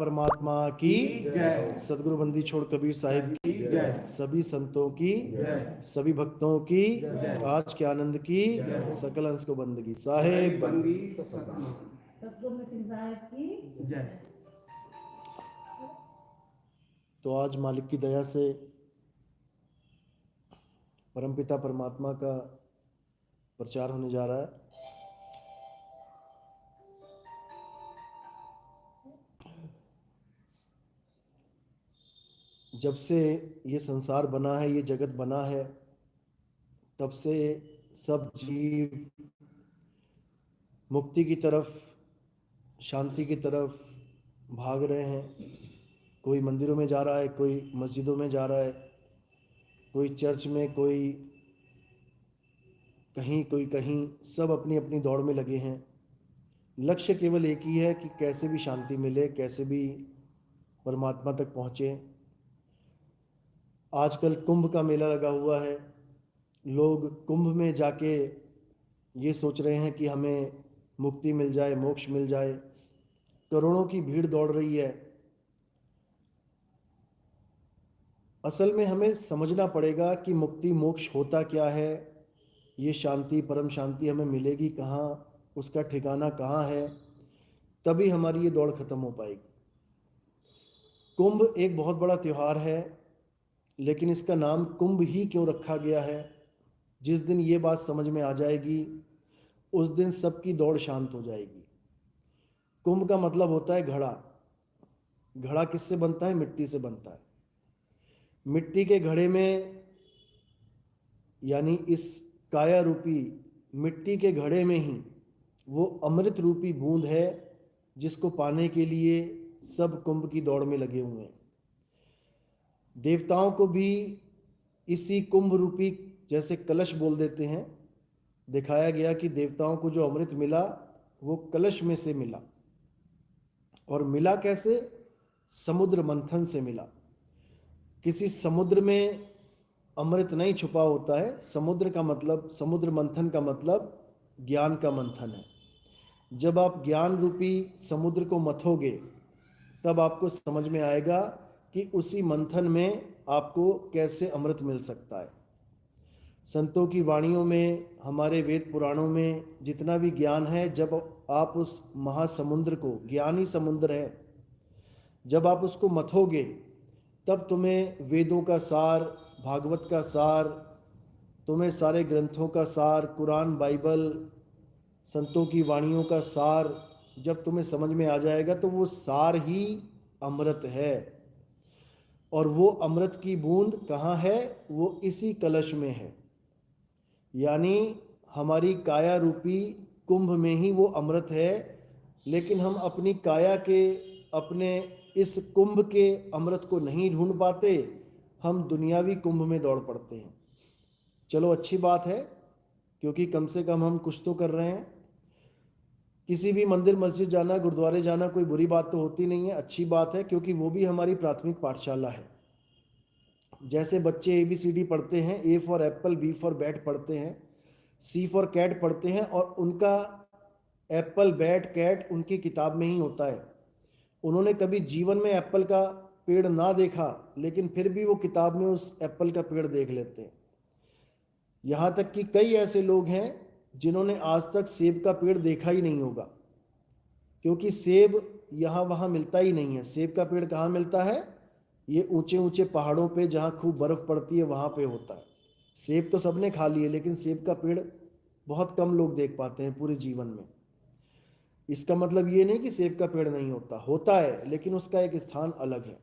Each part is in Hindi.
परमात्मा की जय। सदगुरु बंदी छोड़ कबीर साहिब की जय। सभी संतों की जय। सभी भक्तों की जय। आज के आनंद की सकल अंश को बंदगी साहेब बंदी सतनाम। सतगुरु सिंह साहिब की जय। तो आज मालिक की दया से परमपिता परमात्मा का प्रचार होने जा रहा है। जब से ये संसार बना है, ये जगत बना है, तब से सब जीव मुक्ति की तरफ, शांति की तरफ भाग रहे हैं। कोई मंदिरों में जा रहा है, कोई मस्जिदों में जा रहा है, कोई चर्च में, कोई कहीं, सब अपनी अपनी दौड़ में लगे हैं। लक्ष्य केवल एक ही है कि कैसे भी शांति मिले, कैसे भी परमात्मा तक पहुँचे। आजकल कुंभ का मेला लगा हुआ है। लोग कुंभ में जाके ये सोच रहे हैं कि हमें मुक्ति मिल जाए, मोक्ष मिल जाए। करोड़ों की भीड़ दौड़ रही है। असल में हमें समझना पड़ेगा कि मुक्ति मोक्ष होता क्या है, ये शांति परम शांति हमें मिलेगी कहाँ, उसका ठिकाना कहाँ है, तभी हमारी ये दौड़ खत्म हो पाएगी। कुंभ एक बहुत बड़ा त्यौहार है, लेकिन इसका नाम कुंभ ही क्यों रखा गया है, जिस दिन ये बात समझ में आ जाएगी उस दिन सबकी दौड़ शांत हो जाएगी। कुंभ का मतलब होता है घड़ा। घड़ा किससे बनता है? मिट्टी से बनता है। मिट्टी के घड़े में, यानी इस काया रूपी मिट्टी के घड़े में ही वो अमृत रूपी बूंद है, जिसको पाने के लिए सब कुंभ की दौड़ में लगे हुए हैं। देवताओं को भी इसी कुंभ रूपी, जैसे कलश बोल देते हैं, दिखाया गया कि देवताओं को जो अमृत मिला वो कलश में से मिला। और मिला कैसे? समुद्र मंथन से मिला। किसी समुद्र में अमृत नहीं छुपा होता है। समुद्र का मतलब, समुद्र मंथन का मतलब ज्ञान का मंथन है। जब आप ज्ञान रूपी समुद्र को मथोगे तब आपको समझ में आएगा कि उसी मंथन में आपको कैसे अमृत मिल सकता है। संतों की वाणियों में, हमारे वेद पुराणों में जितना भी ज्ञान है, जब आप उस महासमुद्र को, ज्ञान ही समुद्र है, जब आप उसको मथोगे तब तुम्हें वेदों का सार, भागवत का सार, तुम्हें सारे ग्रंथों का सार, कुरान, बाइबल, संतों की वाणियों का सार जब तुम्हें समझ में आ जाएगा तो वो सार ही अमृत है। और वो अमृत की बूंद कहाँ है? वो इसी कलश में है। यानी हमारी काया रूपी कुंभ में ही वो अमृत है। लेकिन हम अपनी काया के, अपने इस कुंभ के अमृत को नहीं ढूंढ पाते, हम दुनियावी कुंभ में दौड़ पड़ते हैं। चलो अच्छी बात है, क्योंकि कम से कम हम कुछ तो कर रहे हैं। किसी भी मंदिर मस्जिद जाना, गुरुद्वारे जाना कोई बुरी बात तो होती नहीं है, अच्छी बात है, क्योंकि वो भी हमारी प्राथमिक पाठशाला है। जैसे बच्चे ABCD पढ़ते हैं, A for Apple, B for bat पढ़ते हैं, C फॉर कैट पढ़ते हैं, और उनका एप्पल, बैट, कैट उनकी किताब में ही होता है। उन्होंने कभी जीवन में एप्पल का पेड़ ना देखा, लेकिन फिर भी वो किताब में उस एप्पल का पेड़ देख लेते हैं। यहाँ तक कि कई ऐसे लोग हैं जिन्होंने आज तक सेब का पेड़ देखा ही नहीं होगा, क्योंकि सेब यहाँ वहाँ मिलता ही नहीं है। सेब का पेड़ कहाँ मिलता है? ये ऊंचे ऊंचे पहाड़ों पे जहाँ खूब बर्फ़ पड़ती है वहाँ पे होता है। सेब तो सबने खा लिए, लेकिन सेब का पेड़ बहुत कम लोग देख पाते हैं पूरे जीवन में। इसका मतलब ये नहीं कि सेब का पेड़ नहीं होता, होता है, लेकिन उसका एक स्थान अलग है।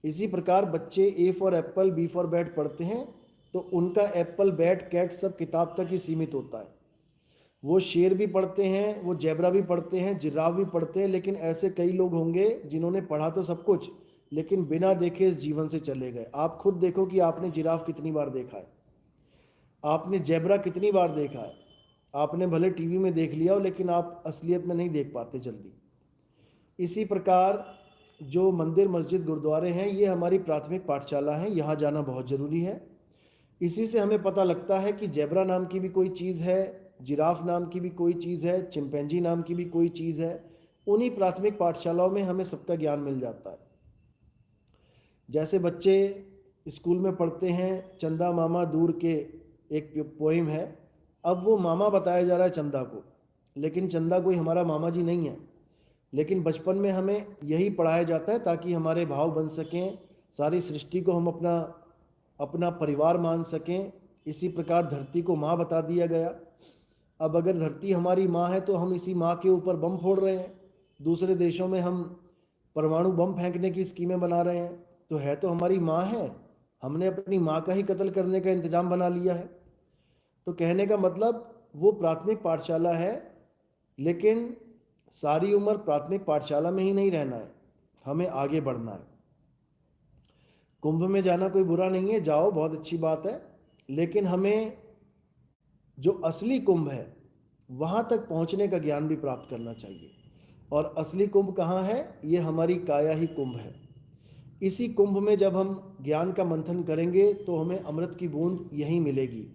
इसी प्रकार बच्चे A for Apple, B for bat पढ़ते हैं, तो उनका एप्पल, बैट, कैट सब किताब तक ही सीमित होता है। वो शेर भी पढ़ते हैं, वो जेब्रा भी पढ़ते हैं, जिराफ भी पढ़ते हैं, लेकिन ऐसे कई लोग होंगे जिन्होंने पढ़ा तो सब कुछ, लेकिन बिना देखे इस जीवन से चले गए। आप खुद देखो कि आपने जिराफ कितनी बार देखा है, आपने जेब्रा कितनी बार देखा है। आपने भले टीवी में देख लिया हो, लेकिन आप असलियत में नहीं देख पाते जल्दी। इसी प्रकार जो मंदिर, मस्जिद, गुरुद्वारे हैं, ये हमारी प्राथमिक पाठशाला हैं, यहाँ जाना बहुत ज़रूरी है। इसी से हमें पता लगता है कि जेब्रा नाम की भी कोई चीज़ है, जिराफ नाम की भी कोई चीज़ है, चिंपैंजी नाम की भी कोई चीज़ है। उन्हीं प्राथमिक पाठशालाओं में हमें सबका ज्ञान मिल जाता है। जैसे बच्चे स्कूल में पढ़ते हैं, चंदा मामा दूर के एक पोइम है। अब वो मामा बताया जा रहा है चंदा को, लेकिन चंदा कोई हमारा मामा जी नहीं है। लेकिन बचपन में हमें यही पढ़ाया जाता है ताकि हमारे भाव बन सकें, सारी सृष्टि को हम अपना अपना परिवार मान सकें। इसी प्रकार धरती को माँ बता दिया गया। अब अगर धरती हमारी माँ है तो हम इसी माँ के ऊपर बम फोड़ रहे हैं। दूसरे देशों में हम परमाणु बम फेंकने की स्कीमें बना रहे हैं, तो है तो हमारी माँ है, हमने अपनी माँ का ही कत्ल करने का इंतजाम बना लिया है। तो कहने का मतलब वो प्राथमिक पाठशाला है, लेकिन सारी उम्र प्राथमिक पाठशाला में ही नहीं रहना है, हमें आगे बढ़ना है। कुंभ में जाना कोई बुरा नहीं है, जाओ, बहुत अच्छी बात है, लेकिन हमें जो असली कुंभ है वहाँ तक पहुँचने का ज्ञान भी प्राप्त करना चाहिए। और असली कुंभ कहाँ है? ये हमारी काया ही कुंभ है। इसी कुंभ में जब हम ज्ञान का मंथन करेंगे तो हमें अमृत की बूंद यहीं मिलेगी।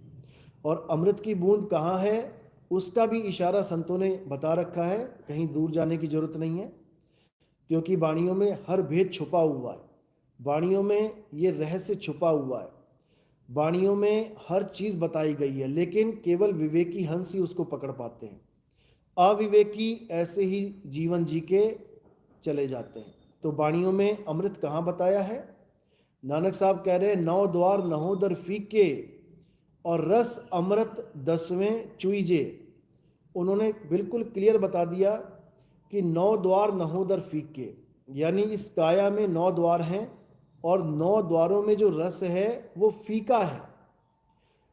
और अमृत की बूंद कहाँ है उसका भी इशारा संतों ने बता रखा है, कहीं दूर जाने की जरूरत नहीं है, क्योंकि वाणियों में हर भेद छुपा हुआ है। वाणियों में ये रहस्य छुपा हुआ है, वाणियों में हर चीज़ बताई गई है, लेकिन केवल विवेकी हंस ही उसको पकड़ पाते हैं। अविवेकी ऐसे ही जीवन जी के चले जाते हैं। तो वाणियों में अमृत कहाँ बताया है? नानक साहब कह रहे हैं, 9 द्वार नहोदर फीके और रस अमृत 10वें चुईजे। उन्होंने बिल्कुल क्लियर बता दिया कि 9 द्वार नहोदर फीके, यानी इस काया में 9 द्वार हैं और 9 द्वारों में जो रस है वो फीका है,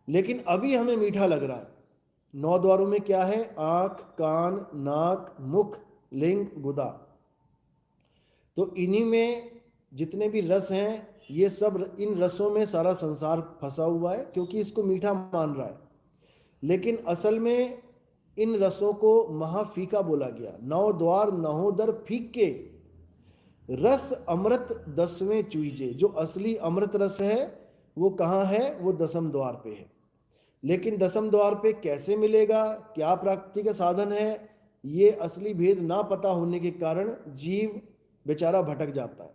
लेकिन अभी हमें मीठा लग रहा है। 9 द्वारों में क्या है? आँख, कान, नाक, मुख, लिंग, गुदा। तो इन्हीं में जितने भी रस हैं, ये सब, इन रसों में सारा संसार फंसा हुआ है, क्योंकि इसको मीठा मान रहा है। लेकिन असल में इन रसों को महाफीका बोला गया। 9 द्वार नहोदर फीके, रस अमृत 10वें चुईजे। जो असली अमृत रस है वो कहाँ है? वो 10वें द्वार पे है। लेकिन 10वें द्वार पे कैसे मिलेगा, क्या प्राप्ति का साधन है, ये असली भेद ना पता होने के कारण जीव बेचारा भटक जाता है।